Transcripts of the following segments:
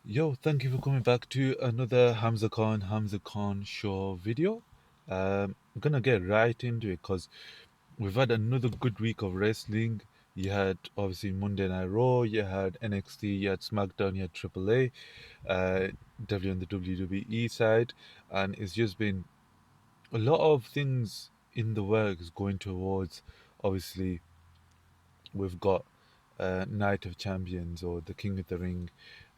Yo, thank you for coming back to another Hamza Khan show video. I'm gonna get right into it because we've had another good week of wrestling. You had obviously Monday Night Raw, you had NXT, you had SmackDown, you had AAA, definitely on the WWE side, and it's just been a lot of things in the works going towards. Obviously, we've got Night of Champions or the King of the Ring,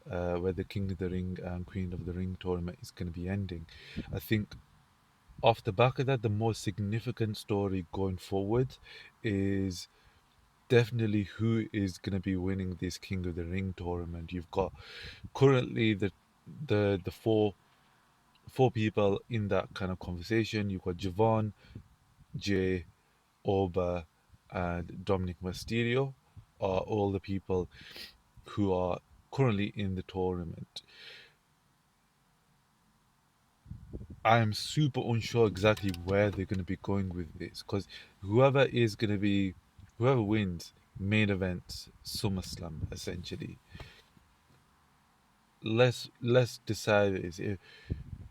where the King of the Ring and Queen of the Ring tournament is going to be ending. I think off the back of that, the most significant story going forward is definitely who is going to be winning this King of the Ring tournament. You've got currently the four people in that kind of conversation. You've got Javon, Jay, Oba, and Dominic Mysterio are all the people who are currently in the tournament. I'm super unsure exactly where they're going to be going with this because whoever wins main events SummerSlam essentially. Let's decide is if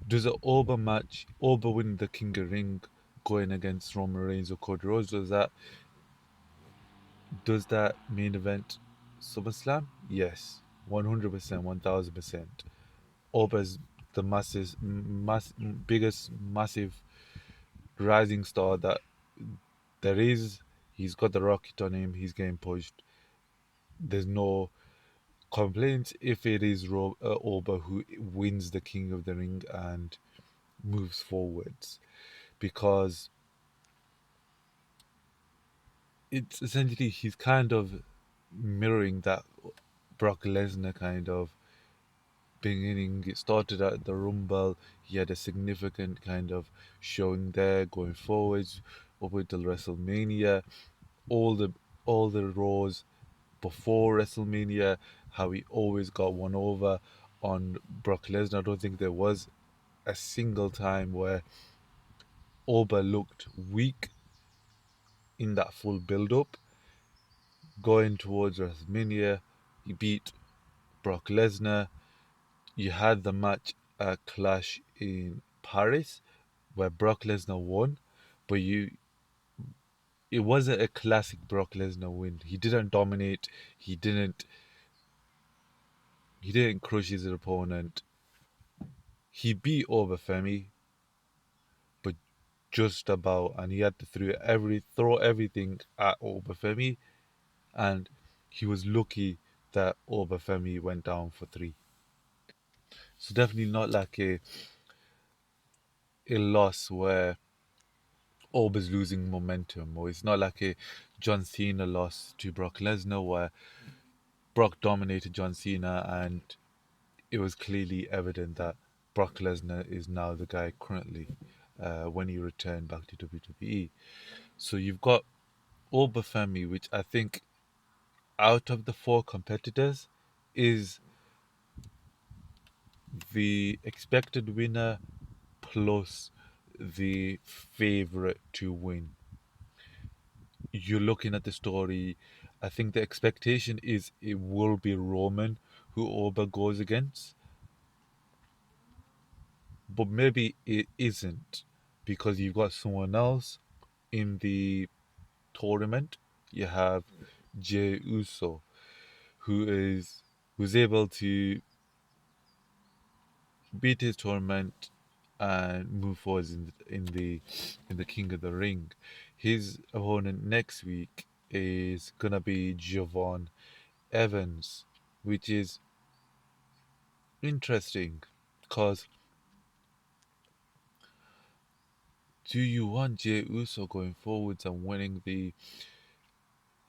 does the Oba match Oba win the King of Ring going against Roman Reigns or Cody Rhodes, does that main event SummerSlam? Yes, 100%, 1000%. Oba's the biggest massive rising star that there is. He's got the rocket on him. He's getting pushed. There's no complaints if it is Oba who wins the King of the Ring and moves forwards, because it's essentially he's kind of mirroring that Brock Lesnar kind of beginning. It started at the Rumble. He had a significant kind of showing there going forwards up until WrestleMania. All the all the Raws before WrestleMania, how he always got one over on Brock Lesnar. I don't think there was a single time where Oba looked weak in that full build up. Going towards WrestleMania, he beat Brock Lesnar. You had the match Clash in Paris where Brock Lesnar won, but it wasn't a classic Brock Lesnar win. He didn't dominate. He didn't he didn't crush his opponent. He beat Obafemi, but just about, and he had to throw everything at Obafemi, and he was lucky that Obafemi went down for three. So definitely not like a loss where Oba's losing momentum, or it's not like a John Cena loss to Brock Lesnar where Brock dominated John Cena and it was clearly evident that Brock Lesnar is now the guy currently when he returned back to WWE. So you've got Obafemi, which I think out of the four competitors is the expected winner plus the favorite to win. You're looking at the story. I think the expectation is it will be Roman who Oba goes against, but maybe it isn't because you've got someone else in the tournament. You have Jey Uso, who is who's able to beat his tournament and move forward in the King of the Ring. His opponent next week is gonna be Javon Evans, which is interesting because do you want Jey Uso going forwards and winning the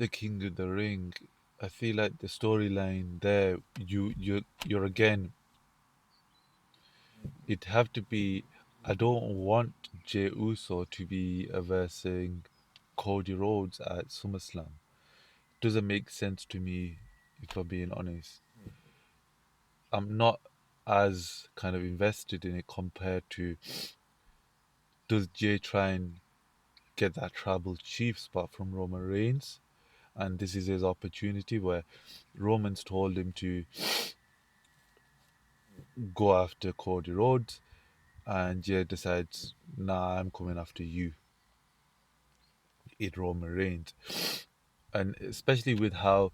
King of the Ring? I feel like the storyline there, you're again, it have to be. I don't want Jey Uso to be versing Cody Rhodes at SummerSlam. Doesn't make sense to me, if I'm being honest. I'm not as kind of invested in it compared to does Jay try and get that tribal chief spot from Roman Reigns, and this is his opportunity where Roman's told him to go after Cody Rhodes, and Jay decides, nah, I'm coming after you, it Roman Reigns. And especially with how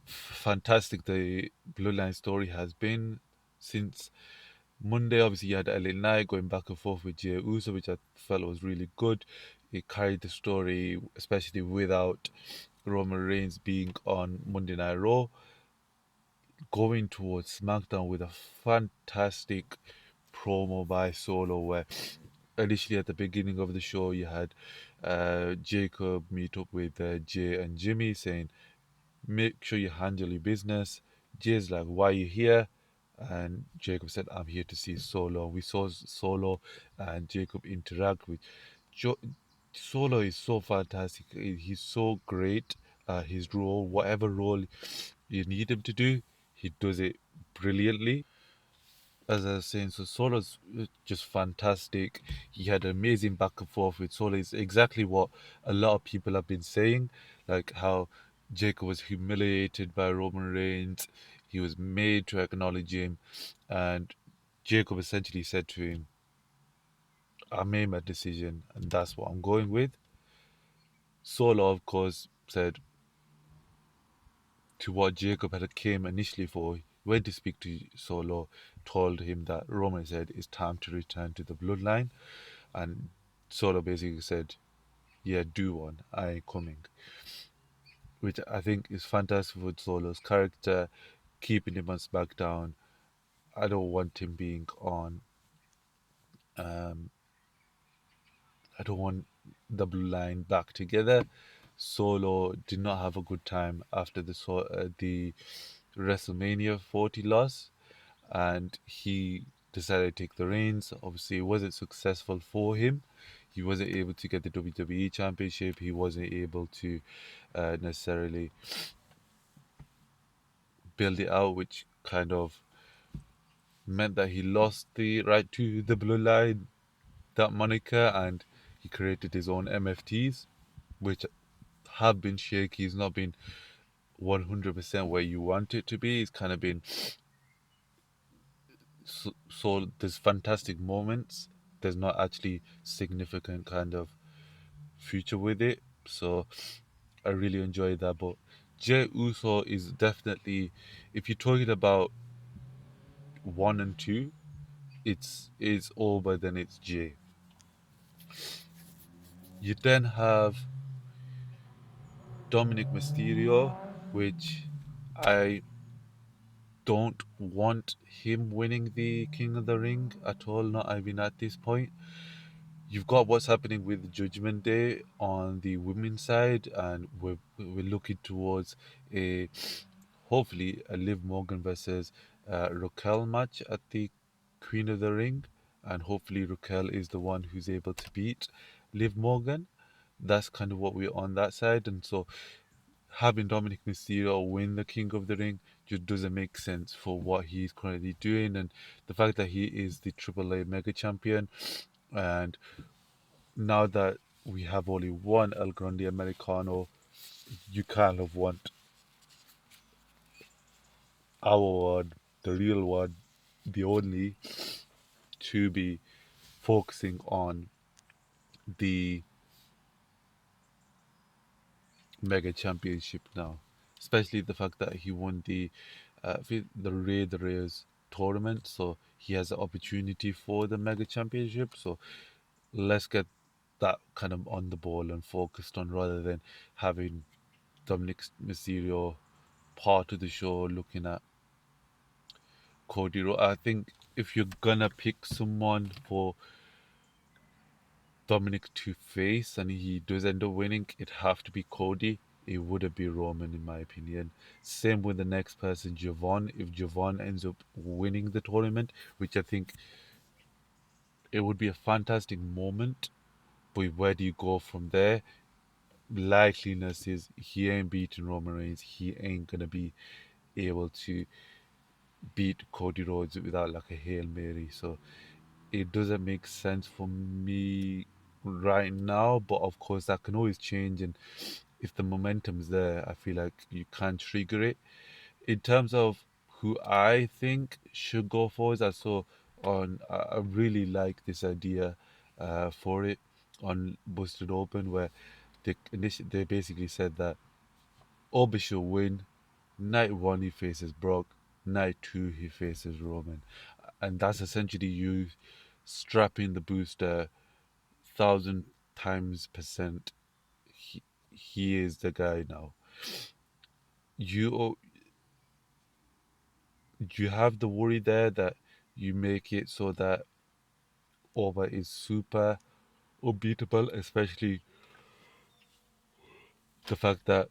fantastic the Bloodline story has been since Monday. Obviously, you had LA Knight going back and forth with Jey Uso, which I felt was really good. It carried the story, especially without Roman Reigns being on Monday Night Raw, going towards SmackDown with a fantastic promo by Solo, where initially at the beginning of the show you had Jacob meet up with Jay and Jimmy saying, make sure you handle your business. Jay's like, why are you here? And Jacob said, I'm here to see Solo. We saw Solo and Jacob interact with jo- Solo is so fantastic. He's so great. His role, whatever role you need him to do, he does it brilliantly. As I was saying, so Solo's just fantastic. He had an amazing back and forth with Solo. It's exactly what a lot of people have been saying, like how Jacob was humiliated by Roman Reigns. He was made to acknowledge him, and Jacob essentially said to him, I made my decision, and that's what I'm going with. Solo, of course, said to what Jacob had came initially for. He went to speak to Solo, told him that Roman said it's time to return to the bloodline, and Solo basically said, "Yeah, do one. I ain't coming," which I think is fantastic with Solo's character, keeping him on SmackDown. I don't want him being on. Um, I don't want the Blue Line back together. Solo did not have a good time after the WrestleMania 40 loss, and he decided to take the reins. Obviously, it wasn't successful for him. He wasn't able to get the WWE Championship. He wasn't able to necessarily build it out, which kind of meant that he lost the right to the Bloodline, that moniker, and he created his own MFTs, which have been shaky. He's not been 100% where you want it to be. It's kind of been so there's fantastic moments. There's not actually significant kind of future with it. So I really enjoyed that. But Jey Uso is definitely, if you're talking about one and two, it's all, but then it's Jay. You then have Dominic Mysterio, which I don't want him winning the King of the Ring at all, not even at this point. You've got what's happening with Judgment Day on the women's side, and we're looking towards a hopefully a Liv Morgan versus Raquel match at the Queen of the Ring, and hopefully Raquel is the one who's able to beat Liv Morgan. That's kind of what we're on that side, and so having Dominic Mysterio win the King of the Ring just doesn't make sense for what he's currently doing, and the fact that he is the AAA Mega Champion, and now that we have only one El Grande Americano, you kind of want our one, the real one, the only, to be focusing on the Mega Championship now. Especially the fact that he won the Ray the Rays tournament, so he has an opportunity for the Mega Championship. So let's get that kind of on the ball and focused on, rather than having Dominic Mysterio part of the show looking at Cody Rhodes. I think if you're gonna pick someone for Dominic to face and he does end up winning, it have to be Cody. It wouldn't be Roman, in my opinion. Same with the next person, Javon. If Javon ends up winning the tournament, which I think it would be a fantastic moment, but where do you go from there? Likeliness is he ain't beating Roman Reigns. He ain't gonna be able to beat Cody Rhodes without like a Hail Mary. So it doesn't make sense for me right now, but of course that can always change, and if the momentum's there, I feel like you can trigger it. In terms of who I think should go forward. I saw on I really like this idea for it on Busted Open where they basically said that Obi should win. Night one he faces Brock. Night two he faces Roman, and that's essentially you strapping the booster 1,000 times percent. He is the guy now. You you have the worry there that you make it so that Oba is super unbeatable, especially the fact that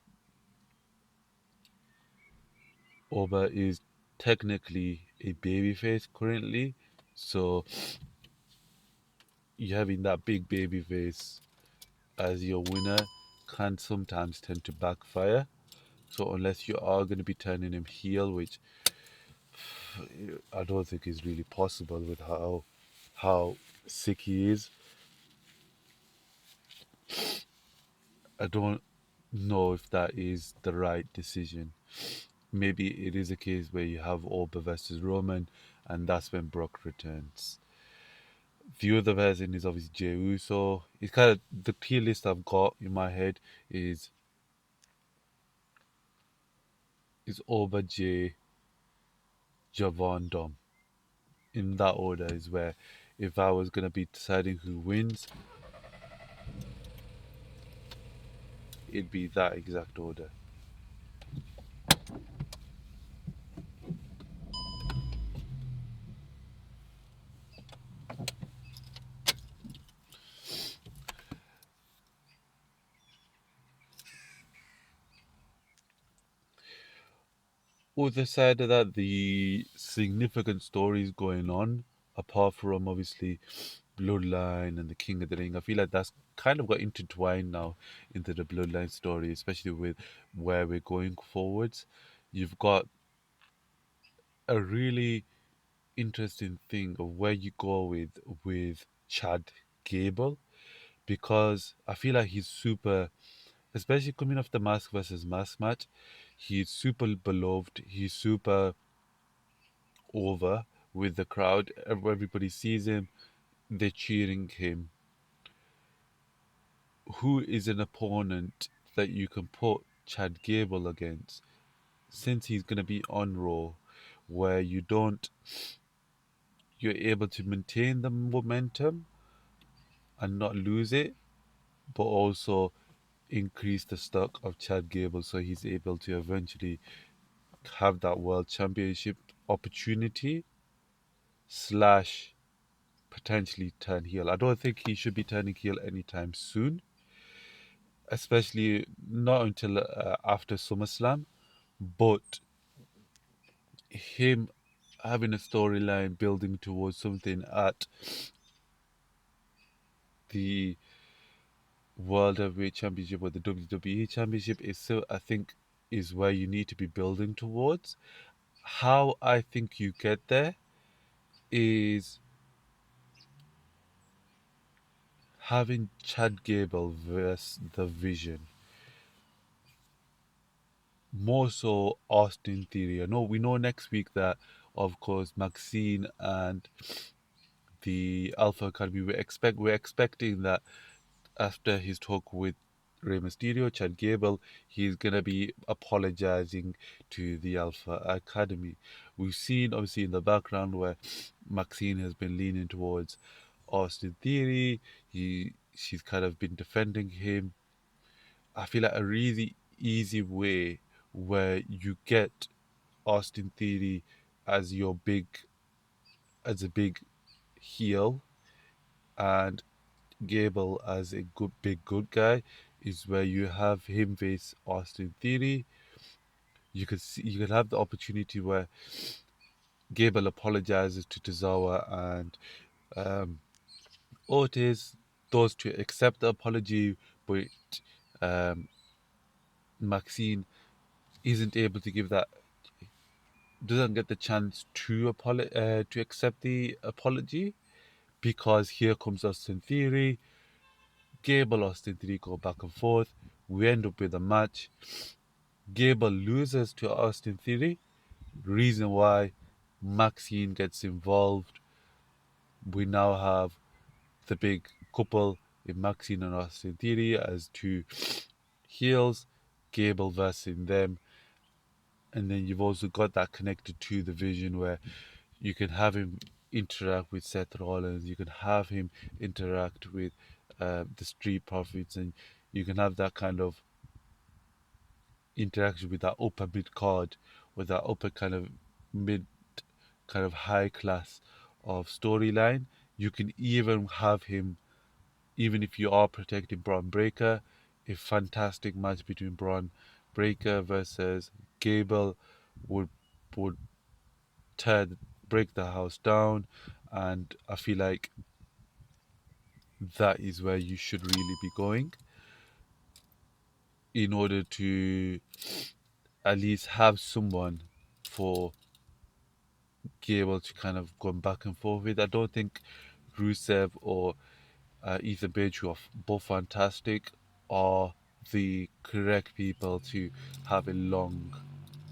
Oba is technically a babyface currently. So you having that big babyface as your winner can sometimes tend to backfire. So unless you are going to be turning him heel, which I don't think is really possible with how sick he is, I don't know if that is the right decision. Maybe it is a case where you have Orba versus Roman, and that's when Brock returns. The other version is obviously Jey Uso. It's kind of the tier list I've got in my head is Orba, Jey, Javon, Dom. In that order is where if I was gonna be deciding who wins, it'd be that exact order. Other side of that, the significant stories going on, apart from obviously Bloodline and the King of the Ring, I feel like that's kind of got intertwined now into the Bloodline story, especially with where we're going forwards. You've got a really interesting thing of where you go with Chad Gable because I feel like he's super, especially coming off the mask versus mask match. He's super beloved. He's super over with the crowd. Everybody sees him. They're cheering him. Who is an opponent that you can put Chad Gable against? Since he's gonna be on Raw, where you're able to maintain the momentum and not lose it, but also increase the stock of Chad Gable so he's able to eventually have that world championship opportunity slash potentially turn heel. I don't think he should be turning heel anytime soon, especially not until after SummerSlam. But him having a storyline building towards something at the World Heavyweight Championship or the WWE Championship is so I think is where you need to be building towards. How I think you get there is having Chad Gable versus the Vision. More so Austin Theory. I know we know next week that of course Maxine and the Alpha Academy we're expecting that after his talk with Rey Mysterio, Chad Gable, he's gonna be apologizing to the Alpha Academy. We've seen obviously in the background where Maxine has been leaning towards Austin Theory. She's kind of been defending him. I feel like a really easy way where you get Austin Theory as your as a big heel and Gable as a big good guy is where you have him face Austin Theory. You could have the opportunity where Gable apologizes to Tozawa and um, Ortiz, those two accept the apology, but um, Maxine isn't able to give that, doesn't get the chance to accept the apology because here comes Austin Theory. Gable, Austin Theory go back and forth. We end up with a match. Gable loses to Austin Theory, reason why Maxine gets involved. We now have the big couple in Maxine and Austin Theory as two heels, Gable versing them, and then you've also got that connected to the vision where you can have him interact with Seth Rollins, you can have him interact with the Street Profits, and you can have that kind of interaction with that upper mid card, with that upper kind of mid, kind of high class of storyline. You can even have him, even if you are protecting Braun Breaker, a fantastic match between Braun Breaker versus Gable would would tear break the house down, and I feel like that is where you should really be going in order to at least have someone for Gable to kind of go back and forth with. I don't think Rusev or Ethan Page, who are both fantastic, are the correct people to have a long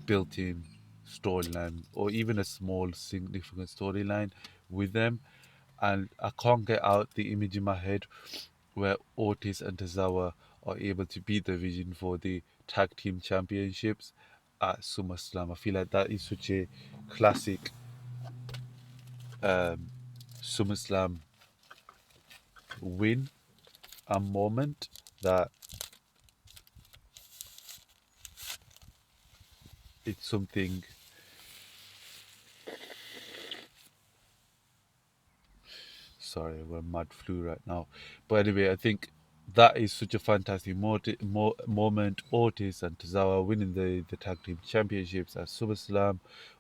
built-in storyline or even a small significant storyline with them. And I can't get out the image in my head where Otis and Tozawa are able to beat the Vision for the tag team championships at SummerSlam. I feel like that is such a classic um, SummerSlam win and moment that it's something. Sorry, we're mad flu right now. But anyway, I think that is such a fantastic moment. Otis and Tozawa winning the tag team championships at SummerSlam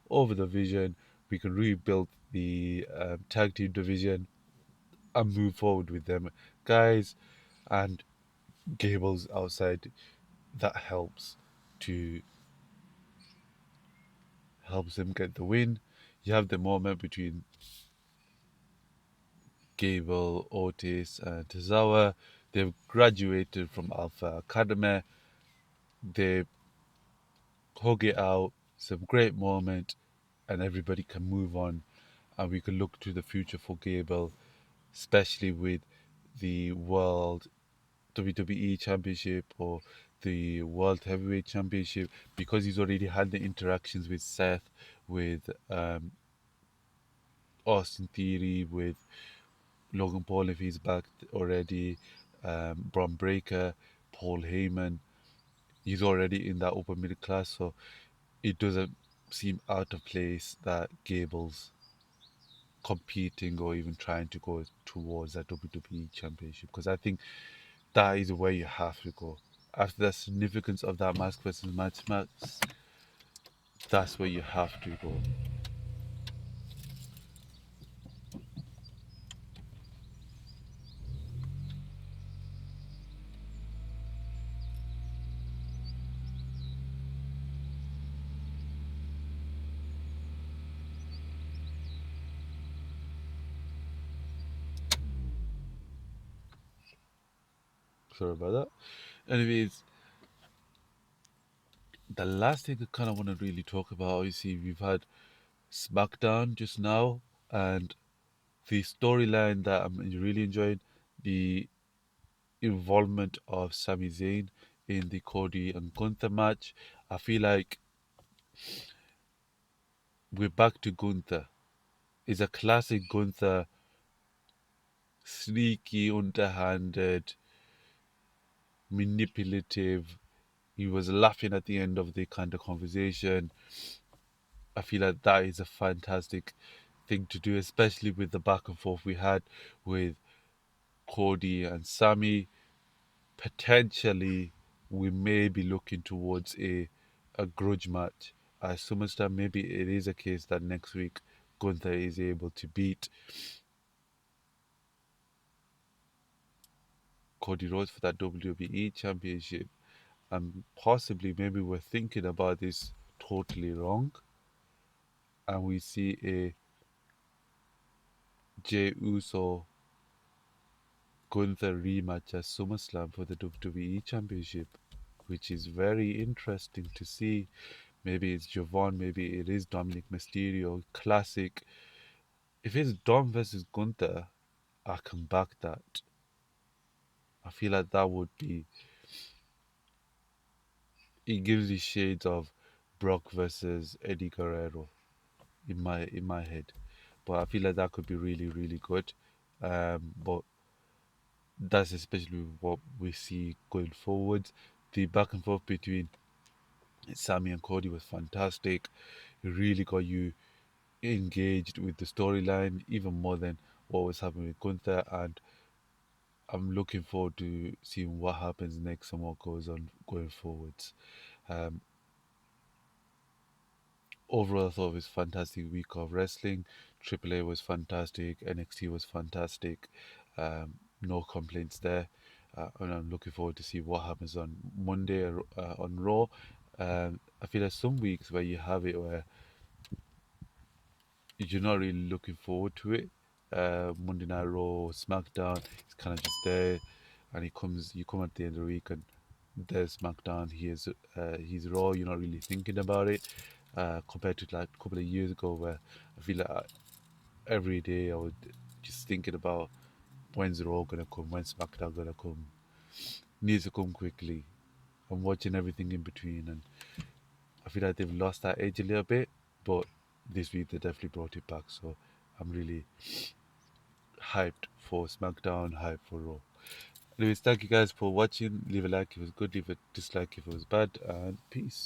over the Vision. We can rebuild the tag team division and move forward with them, guys. And Gable's outside. That to helps them get the win. You have the moment between Gable, Otis, and Tozawa. They've graduated from Alpha Academy. They hug it out. Some great moment, and everybody can move on, and we can look to the future for Gable, especially with the World WWE Championship or the World Heavyweight Championship, because he's already had the interactions with Seth, with Austin Theory, with Logan Paul if he's back already, Braun Breaker, Paul Heyman. He's already in that upper middle class, so it doesn't seem out of place that Gable's competing or even trying to go towards that WWE Championship, because I think that is where you have to go. After the significance of that mask versus match, that's where you have to go. Sorry about that. Anyways, the last thing I kind of want to really talk about, obviously, we've had SmackDown just now, and the storyline that I'm really enjoying, the involvement of Sami Zayn in the Cody and Gunther match. I feel like we're back to Gunther. It's a classic Gunther, sneaky, underhanded, manipulative. He was laughing at the end of the kind of conversation. I feel like that is a fantastic thing to do, especially with the back and forth we had with Cody and Sammy. Potentially, we may be looking towards a grudge match at SummerSlam. Maybe it is a case that next week Gunther is able to beat Cody Rhodes for that WWE Championship, and possibly maybe we're thinking about this totally wrong, and we see a Jey Uso Gunther rematch at SummerSlam for the WWE Championship, which is very interesting to see. Maybe it's Javon, maybe it is Dominic Mysterio, classic. If it's Dom versus Gunther, I can back that. I feel like that would be. It gives you shades of Brock versus Eddie Guerrero in my head, but I feel like that could be really really good. But that's especially what we see going forward. The back and forth between Sammy and Cody was fantastic. It really got you engaged with the storyline even more than what was happening with Gunther, and I'm looking forward to seeing what happens next and what goes on going forwards. Um, Overall, I thought it was a fantastic week of wrestling. AAA was fantastic. NXT was fantastic. No complaints there. And I'm looking forward to see what happens on Monday on Raw. I feel like some weeks where you have it where you're not really looking forward to it. Monday Night Raw, SmackDown, it's kind of just there, and you come at the end of the week and there's SmackDown. He's Raw. You're not really thinking about it. Compared to like a couple of years ago, where I feel like every day I would just thinking about when's Raw gonna come, when's SmackDown gonna come. Needs to come quickly. I'm watching everything in between, and I feel like they've lost that edge a little bit. But this week they definitely brought it back, so I'm really hyped for SmackDown, hyped for Raw. Anyways, thank you guys for watching. Leave a like if it was good, leave a dislike if it was bad, and peace.